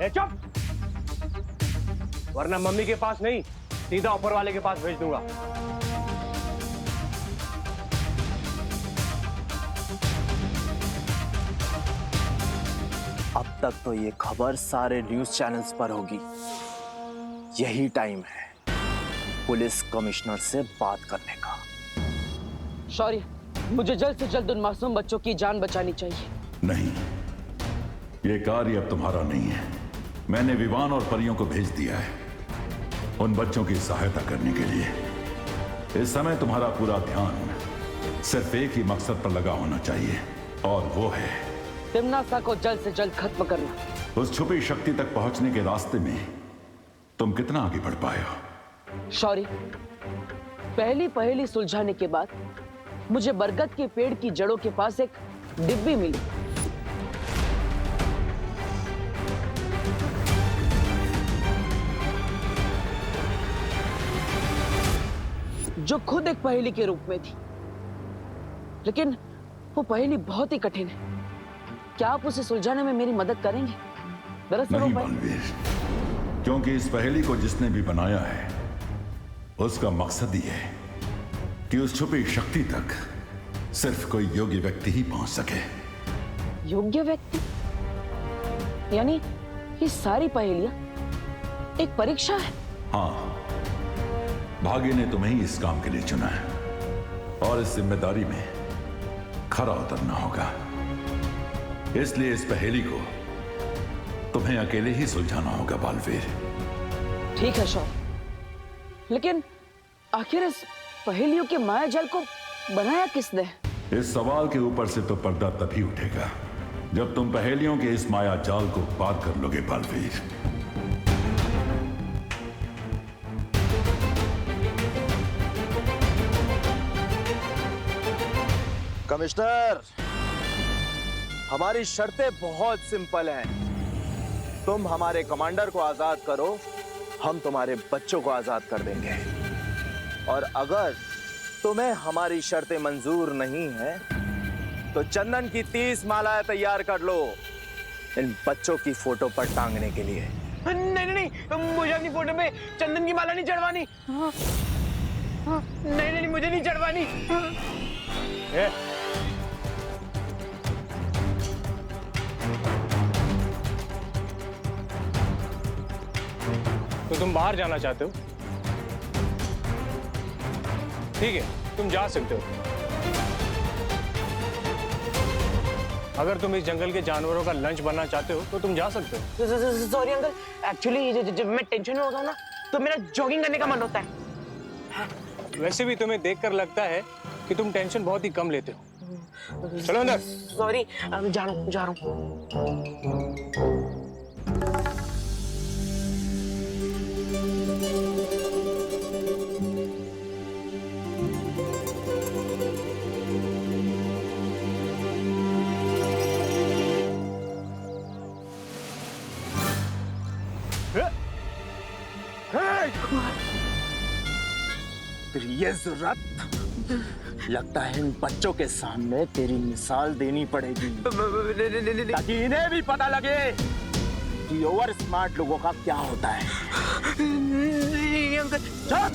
है। चुप, वरना मम्मी के पास नहीं सीधा ऊपर वाले के पास भेज दूंगा। अब तक तो ये खबर सारे न्यूज चैनल्स पर होगी। यही टाइम है पुलिस कमिश्नर से बात करने का। शौर्य, मुझे जल्द से जल्द उन मासूम बच्चों की जान बचानी चाहिए। नहीं, ये कार्य अब तुम्हारा नहीं है। मैंने विवान और परियों को भेज दिया है उन बच्चों की सहायता करने के लिए। इस समय तुम्हारा पूरा ध्यान सिर्फ एक ही मकसद पर लगा होना चाहिए, और वो है तिम्नासा को जल्द से जल्द खत्म करना। उस छुपी शक्ति तक पहुंचने के रास्ते में तुम कितना आगे बढ़ पाए हो? शौर्य, पहली पहेली सुलझाने के बाद मुझे बरगद के पेड़ की जड़ों के पास एक डिब्बी मिली। जो खुद एक पहेली के रूप में थी, लेकिन वो पहेली बहुत ही कठिन है। क्या आप उसे सुलझाने में मेरी मदद करेंगे? दरअसल नहीं बालवीर, क्योंकि इस पहेली को जिसने भी बनाया है उसका मकसद ही है कि उस छुपी शक्ति तक सिर्फ कोई योग्य व्यक्ति ही पहुंच सके। योग्य व्यक्ति? यानी ये सारी पहेलियां एक परीक्षा है? हाँ, भाग्य ने तुम्हें ही इस काम के लिए चुना है, और इस जिम्मेदारी में खरा उतरना होगा। इसलिए इस पहेली को तुम्हें अकेले ही सुलझाना होगा बालवीर। ठीक है शौर्य, लेकिन आखिर इस पहेलियों के माया जाल को बनाया किसने? इस सवाल के ऊपर से तो पर्दा तभी उठेगा जब तुम पहेलियों के इस माया जाल को पार कर लोगे बालवीर। कमिश्नर, हमारी शर्तें बहुत सिंपल हैं। तुम हमारे कमांडर को आजाद करो, हम तुम्हारे बच्चों को आजाद कर देंगे। और अगर तुम्हें हमारी शर्तें मंजूर नहीं है तो चंदन की 30 मालाएं तैयार कर लो इन बच्चों की फोटो पर टांगने के लिए। नहीं नहीं नहीं, मुझे अपनी फोटो पे चंदन की माला नहीं चढ़वानी। नहीं नहीं, मुझे नहीं चढ़वानी। तो तुम बाहर जाना चाहते हो? ठीक है, तुम जा सकते हो। अगर तुम इस जंगल के जानवरों का लंच बनना चाहते हो तो तुम जा सकते हो। सॉरी अंकल, एक्चुअली जब मैं टेंशन में होता हूँ ना तो मेरा जॉगिंग करने का मन होता है। वैसे भी तुम्हें देखकर लगता है कि तुम टेंशन बहुत ही कम लेते हो। चलो अंदर। सॉरी, जा रहा हूँ। ये जरूरत लगता है इन बच्चों के सामने तेरी मिसाल देनी पड़ेगी, ताकि इन्हें भी पता लगे कि ओवर स्मार्ट लोगों का क्या होता है। चुप!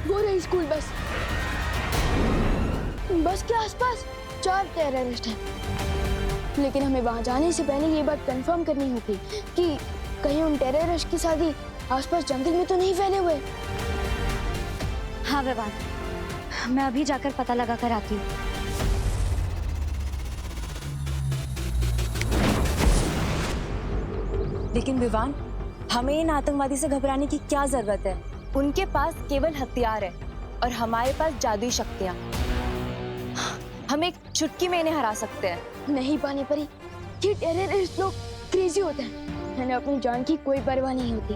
वो रही स्कूल बस के आसपास 4 टेररिस्ट हैं, लेकिन हमें वहां जाने से पहले ये बात कंफर्म करनी होगी कि कहीं उन टेररिस्ट की शादी आसपास जंगल में तो नहीं फैले हुए। हाँ विवान, मैं अभी जाकर पता लगा कर आती हूँ। लेकिन विवान, हमें इन आतंकवादी से घबराने की क्या जरूरत है? उनके पास केवल हथियार है और हमारे पास जादुई शक्तियाँ। हम एक चुटकी में इन्हें हरा सकते हैं। नहीं पानी परी, ये टेररिस्ट लोग क्रेजी होते हैं, उन्हें अपनी जान की कोई परवाह नहीं होती।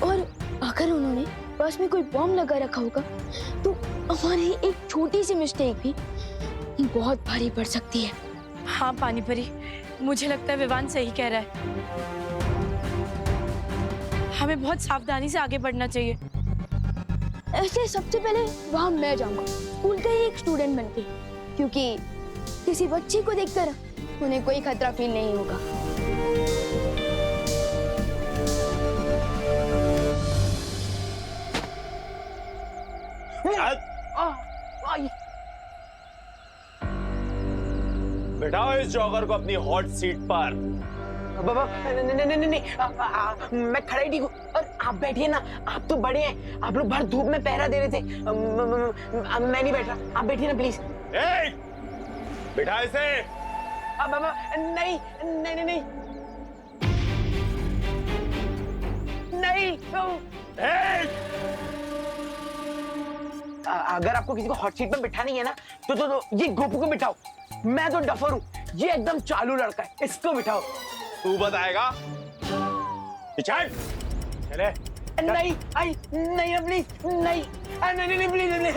और अगर उन्होंने पास में कोई बॉम्ब लगा रखा होगा तो हमारी एक छोटी सी मिस्टेक भी बहुत भारी पड़ सकती है। हाँ पानीपरी, मुझे लगता है विवान सही कह रहा है। हमें बहुत सावधानी से आगे बढ़ना चाहिए। इसलिए सबसे पहले वहां मैं जाऊंगा, स्कूल का ही एक स्टूडेंट बनके, क्योंकि किसी बच्ची को देखकर उन्हें कोई खतरा फील नहीं होगा। बिठाओ इस जॉगर को अपनी हॉट सीट पर। बाबा नहीं, मैं खड़ा ही ठीक हूँ। और आप बैठिए ना, आप तो बड़े हैं, आप लोग बाहर धूप में पहरा दे रहे थे। मैं नहीं बैठ रहा, आप बैठिए ना प्लीज। बिठा इसे। बाबा नहीं नहीं नहीं नहीं नहीं। अगर आपको किसी को हॉट सीट पर बिठानी है ना तो ये गोपू को बिठाओ। मैं तो डफर हूँ, ये एकदम चालू लड़का है, इसको बिठाओ। तू बताएगा? चल चले। नहीं आई नहीं प्लीज नहीं नहीं नहीं प्लीज नहीं।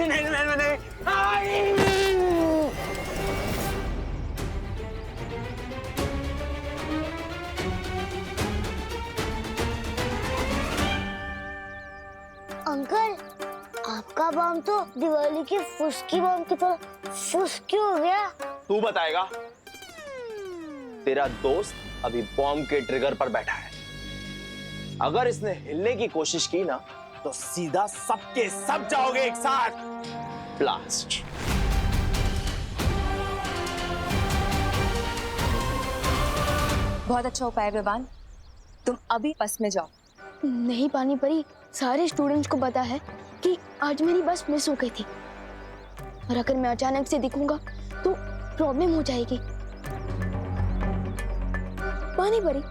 अंकल, आपका बम तो दिवाली की फुसकी बम की तरह फुस क्यों हो गया? तू बताएगा? तेरा दोस्त अभी बॉम्ब के ट्रिगर पर बैठा है। अगर इसने हिलने की कोशिश की ना तो सीधा सबके सब जाओगे एक साथ। ब्लास्ट। बहुत अच्छा उपाय विवान, तुम अभी बस में जाओ। नहीं पानी परी, सारे स्टूडेंट्स को पता है कि आज मेरी बस मिस हो गई थी, और अगर मैं अचानक से दिखूंगा तो प्रॉब्लम हो जाएगी। पानी परी,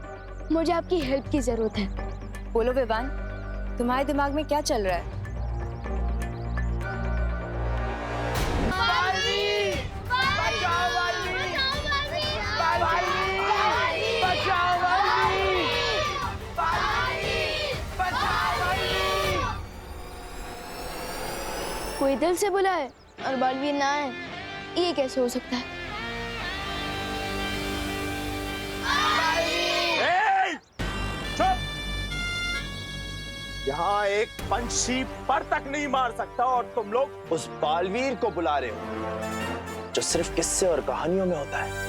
मुझे आपकी हेल्प की जरूरत है। बोलो विवान, तुम्हारे दिमाग में क्या चल रहा है? कोई दिल से बुला है और बालवीर ना है, ये कैसे हो सकता है? यहाँ एक पंछी पर तक नहीं मार सकता और तुम लोग उस बालवीर को बुला रहे हो जो सिर्फ किस्से और कहानियों में होता है।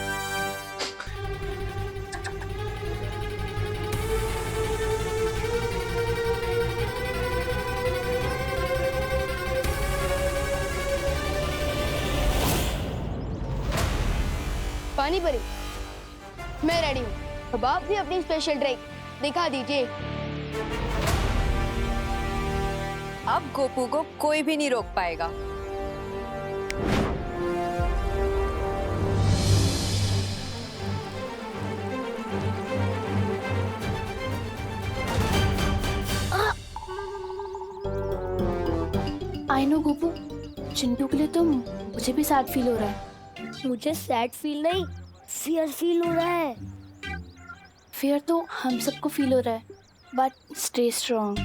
पानी परी, मैं रेडी हूँ। अब आप भी अपनी स्पेशल ट्रिक दिखा दीजिए। अब गोपू को कोई भी नहीं रोक पाएगा। आई नो गोपू, चिंटू के लिए तो मुझे भी सैड फील हो रहा है। मुझे सैड फील नहीं, फियर फील हो रहा है। फियर तो हम सबको फील हो रहा है, बट स्टे स्ट्रॉन्ग।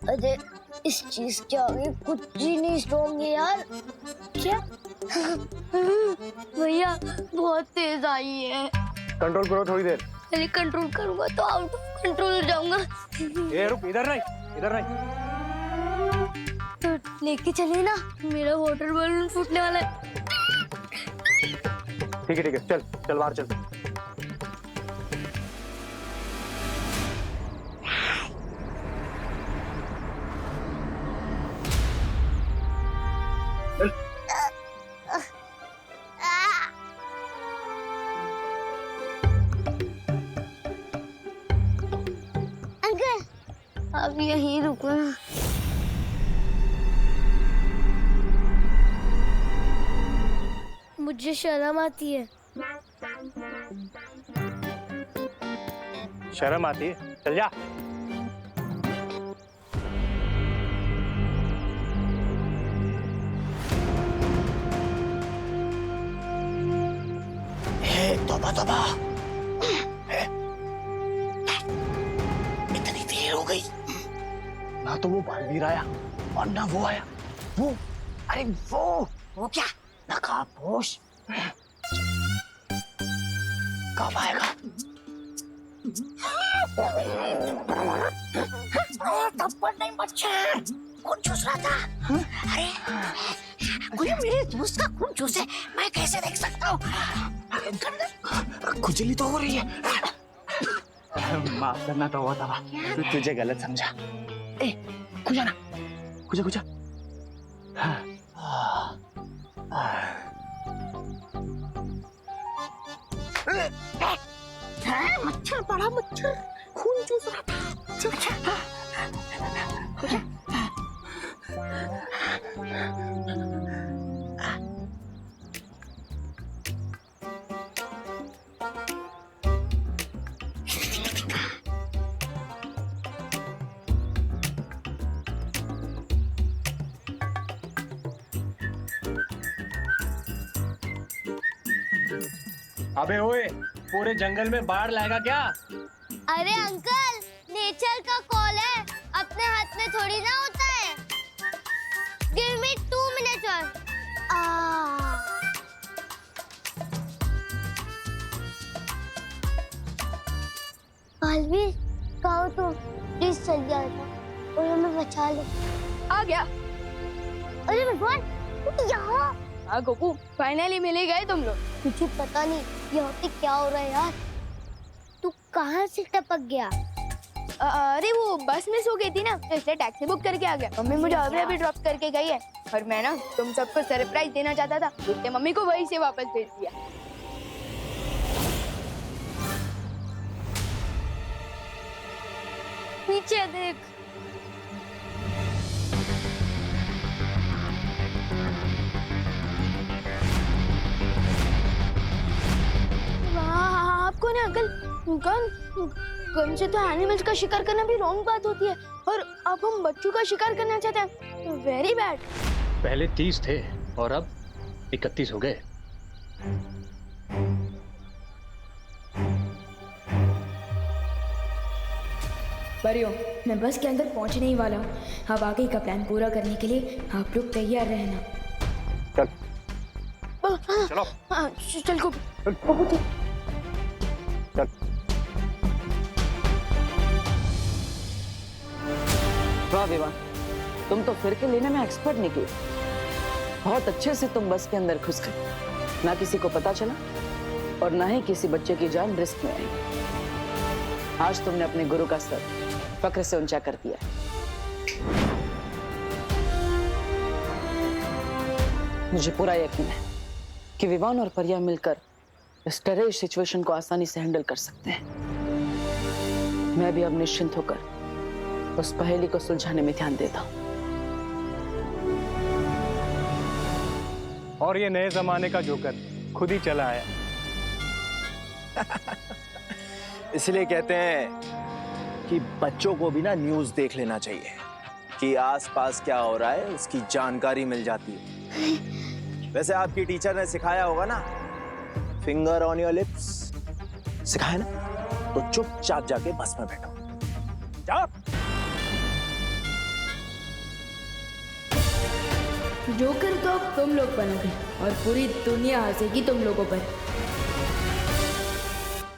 अरे इस चीज के आगे कुछ ही नहीं स्ट्रॉन्ग है यार। क्या? भैया बहुत तेज आई है। कंट्रोल करो थोड़ी देर। अरे कंट्रोल करूंगा तो आउट ऑफ कंट्रोल हो जाऊंगा। ये रुक, इधर नहीं, इधर नहीं। तो लेके चलिए ना, मेरा वाटर बलून फूटने वाला है। ठीक है, चल चल बाहर चल। अंकल, अब यहीं रुको ना। मुझे शर्म आती है। शर्म आती है? चल जा। तौबा तौबा, इतनी देर हो गई, ना तो वो बालवीर आया और ना वो आया। वो, अरे वो क्या नकाबपोश कब आएगा? थप्पड़ नहीं मच्छर, खून चूस रहा था। अरे कोई मेरे दोस्त का खून चूसे, मैं कैसे देख सकता हूँ? खुजली तो हो रही है। माफ करना तो हुआ था, तुझे गलत समझा। ए, खुजा ना, खुजा खुजा। मच्छर, बड़ा मच्छर, खून चूस रहा था। अबे ओए, पूरे जंगल में बाढ़ लाएगा क्या? अरे अंकल, नेचर का कॉल है, अपने हाथ में थोड़ी ना होता है। Give me 2 minutes. बालवीर, कहो तो प्लीज चल जाओ और हमें बचा लो। आ गया। अरे भगवान, तुम यहाँ? हाँ गोपू, फाइनली मिल ही गए तुम लोग। मुझे पता नहीं यहाँ पे क्या हो रहा है यार। तू कहाँ से टपक गया? अरे वो बस मिस हो गई थी ना, तो इसलिए टैक्सी बुक करके आ गया। मम्मी मुझे अभी ड्रॉप करके गई है और मैं ना तुम सबको सरप्राइज देना चाहता था, इसलिए मम्मी को वहीं से वापस भेज दिया। पीछे देख। आपको ना अंकल, गन से तो एनिमल्स का शिकार करना भी रॉन्ग बात होती है, और अब हम बच्चों का शिकार करना चाहते हैं, वेरी बैड। पहले 30 थे और अब 31 हो गए। परियों, मैं बस के अंदर पहुंचने ही वाला हूँ। अब आगे का प्लान पूरा करने के लिए आप लोग तैयार रहना। चलो। चल को। वाह विवान, तुम तो फिर के लेने में एक्सपर्ट निकले। बहुत अच्छे से तुम बस के अंदर घुस गए, ना किसी को पता चला और ना ही किसी बच्चे की जान रिस्क में आई। आज तुमने अपने गुरु का सर फक्र से ऊंचा कर दिया। मुझे पूरा यकीन है कि विवान और परिया मिलकर इस टेररिस्ट सिचुएशन को आसानी से हैंडल कर सकते हैं। मैं भी अब निश्चिंत होकर उस पहेली को सुलझाने में ध्यान देता हूं। और ये नए जमाने का जोकर खुद ही चला आया। इसलिए कहते हैं कि बच्चों को भी ना न्यूज़ देख लेना चाहिए कि आसपास क्या हो रहा है, उसकी जानकारी मिल जाती है। वैसे आपकी टीचर ने सिखाया होगा ना, फिंगर ऑन योर लिप्स, सिखाया ना? तो चुपचाप जाके बस में बैठो। जाओ। जोकर तो अब तुम लोग बनोगे और पूरी दुनिया हंसेगी तुम लोगों पर।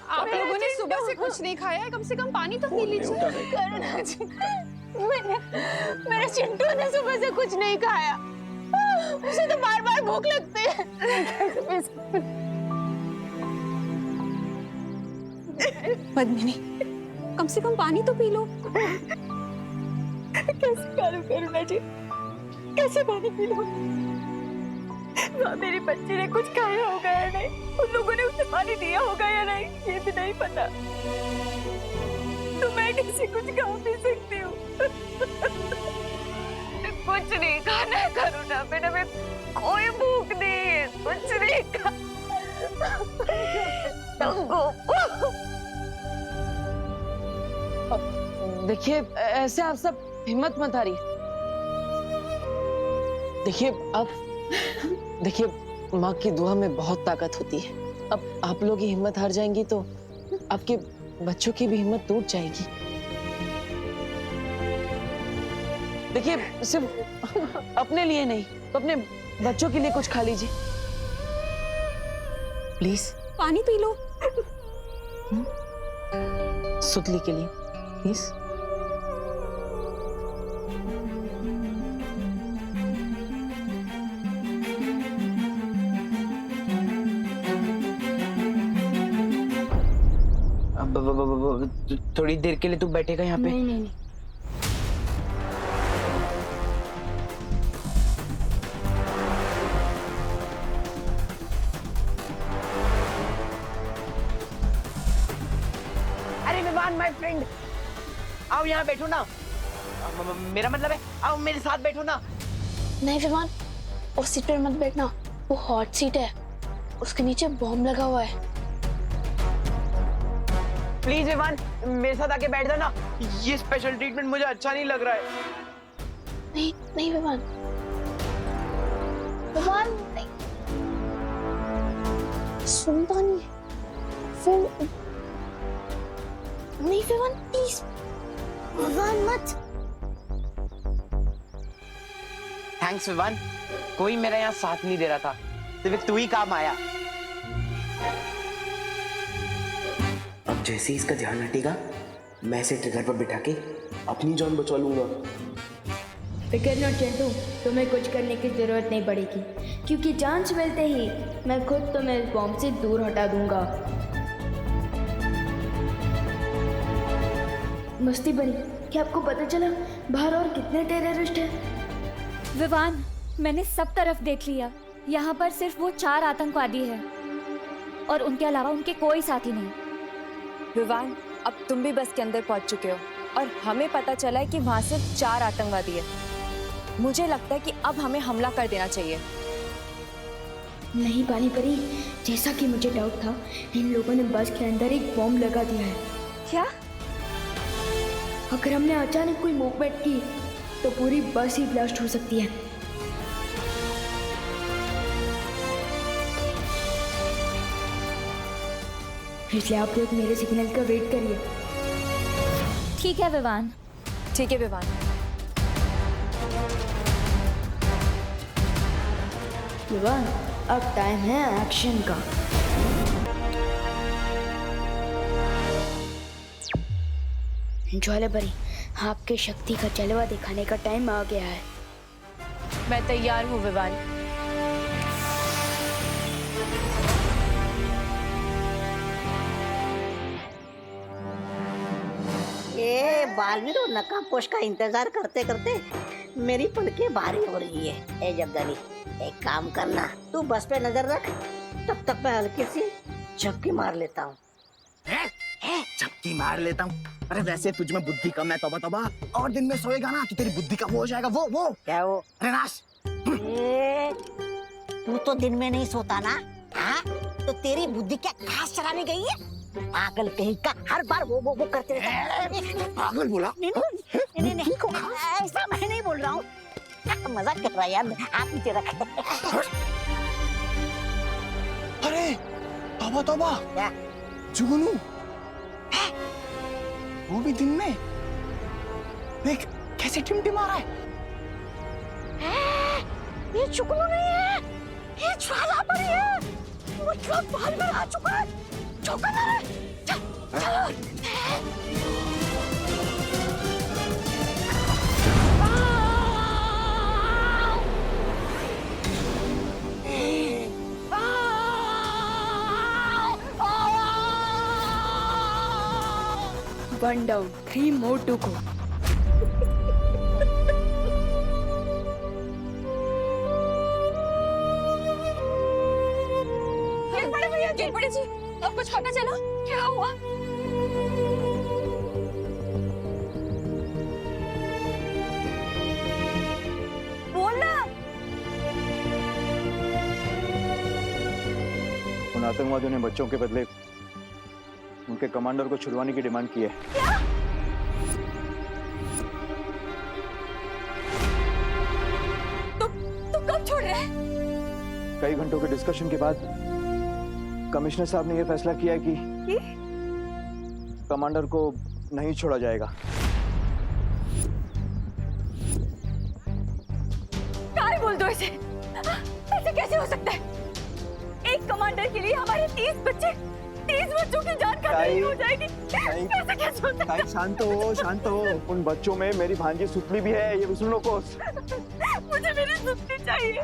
आप लोगों ने सुबह से कुछ नहीं खाया है, कम से कम पानी तो पी लीजिए। करुणा जी, मेरे चिंटू ने सुबह से कुछ नहीं खाया, उसे तो बार बार भूख लगती है। पद्मिनी, कम से कम पानी तो पी लो। कैसे करूं करुणा जी, कैसे पानी पी लूं? मेरी बच्ची ने कुछ खाया होगा या नहीं, उन लोगों ने उसे पानी दिया होगा या नहीं, ये भी नहीं पता। तो मैं कैसे कुछ खा भी सकती हूँ? कुछ नहीं खाना है करुणा, मैंने में कोई भूख नहीं है, कुछ नहीं खा। देखिए, ऐसे आप सब हिम्मत मत हारिए। देखिए माँ की दुआ में बहुत ताकत होती है। अब आप लोग ही हिम्मत हार जाएंगी तो आपके बच्चों की भी हिम्मत टूट जाएगी। देखिए, सिर्फ अपने लिए नहीं तो अपने बच्चों के लिए कुछ खा लीजिए प्लीज। पानी पी लो। सुतली के लिए प्लीज। थोड़ी देर के लिए तू बैठेगा यहाँ पे? नहीं नहीं नहीं। अरे विवान माय फ्रेंड, आओ यहाँ बैठो ना। मेरा मतलब है आओ मेरे साथ बैठो ना। नहीं विवान, उस सीट पर मत बैठना, वो हॉट सीट है, उसके नीचे बॉम्ब लगा हुआ है। प्लीज विवान मेरे साथ आके बैठ जाना, ये स्पेशल ट्रीटमेंट मुझे अच्छा नहीं लग रहा है। नहीं नहीं विवान, विवान नहीं, सुनता नहीं फिर। नहीं विवान प्लीज, विवान मत। थैंक्स विवान, कोई मेरा यहाँ साथ नहीं दे रहा था, सिर्फ तू ही काम आया। अब जैसे ही इसका ध्यान हटेगा मैं इसे ट्रिगर पर बिठा के अपनी जान बचा लूंगा। फिकर नॉट चिंटू, तुम्हें कुछ करने की जरूरत नहीं पड़ेगी, क्योंकि चांस मिलते ही मैं खुद तुम्हें इस बॉम्ब से दूर हटा दूंगा। मस्ती बनी, क्या आपको पता चला बाहर और कितने टेररिस्ट हैं? विवान मैंने सब तरफ देख लिया, यहाँ पर सिर्फ वो 4 आतंकवादी हैं और उनके अलावा उनके कोई साथी नहीं। विवान अब तुम भी बस के अंदर पहुंच चुके हो और हमें पता चला है कि वहां सिर्फ 4 आतंकवादी है। मुझे लगता है कि अब हमें हमला कर देना चाहिए। नहीं पानी परी, जैसा कि मुझे डाउट था, इन लोगों ने बस के अंदर एक बॉम्ब लगा दिया है। क्या? अगर हमने अचानक कोई मूवमेंट की तो पूरी बस ही ब्लास्ट हो सकती है। इसलिए आप लोग मेरे सिग्नल का वेट करिए। ठीक है विवान। ठीक है विवान। विवान अब टाइम है एक्शन का। ज्वाला परी, आपके शक्ति का जलवा दिखाने का टाइम आ गया है। मैं तैयार हूँ विवान। ये बालवीर और नकाबपोश का इंतजार करते करते मेरी पलकें भारी हो रही है। ए जब्दानी, एक काम करना, तू बस पे नजर रख, तब तक मैं हल्की सी झपकी मार लेता हूँ। झपकी मार लेता हूँ? अरे वैसे तुझ में बुद्धि कम है, तौबा तौबा। और दिन में सोएगा ना तो तेरी बुद्धि का वो हो जाएगा। वो क्या वो? अरे नाश। तू तो दिन में नहीं सोता ना? हाँ, तो तेरी बुद्धि क्या घास चराने गई है? पागल कहीं का, हर बार वो करते रहता। पागल बोला? नहीं, ऐसा मैं नहीं बोल रहा हूँ, मजाक कर रहा है यार। आप नीचे रख। अरे तौबा तौबा, क्या? जुगनू, वो भी दिन में। देख कैसे टिमटिमा रहा है। ये जुगनू नहीं है, ये ज्वाला परी है। मतलब बाल में आ चुका है। चौका ना रे, चलो। One down, 3 more to go. गिर पड़े जी, अब कुछ पता चला क्या हुआ? बोलना। उन आतंकवादियों ने बच्चों के बदले उनके कमांडर को छुड़वाने की डिमांड की है। क्या? तुम कब छोड़ रहे हैं? कई घंटों के डिस्कशन के बाद कमिश्नर साहब ने यह फैसला किया है कि कमांडर को नहीं छोड़ा जाएगा। काय बोल दो इसे, ऐसे कैसे हो सकता है? एक कमांडर के लिए हमारे 30 बच्चे 30 बच्चों की जान खतरे हो जाएगी। ऐसा कैसे होता है? ताई शांत हो, शांत हो। उन बच्चों में मेरी भांजी सुतली भी है, ये भी सुन लो कोस। मुझे मेरी सुतली चाहिए।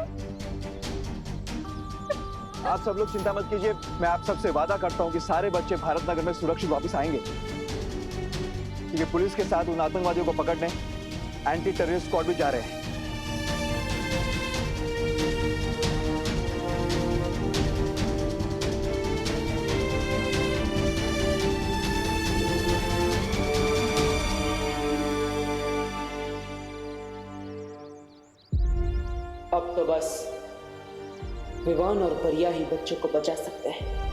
आप सब लोग चिंता मत कीजिए, मैं आप सबसे वादा करता हूँ कि सारे बच्चे भारत नगर में सुरक्षित वापस आएंगे, क्योंकि पुलिस के साथ उन आतंकवादियों को पकड़ने एंटी टेररिस्ट स्क्वाड भी जा रहे हैं। अब तो बस विवान और परिया ही बच्चों को बचा सकते हैं।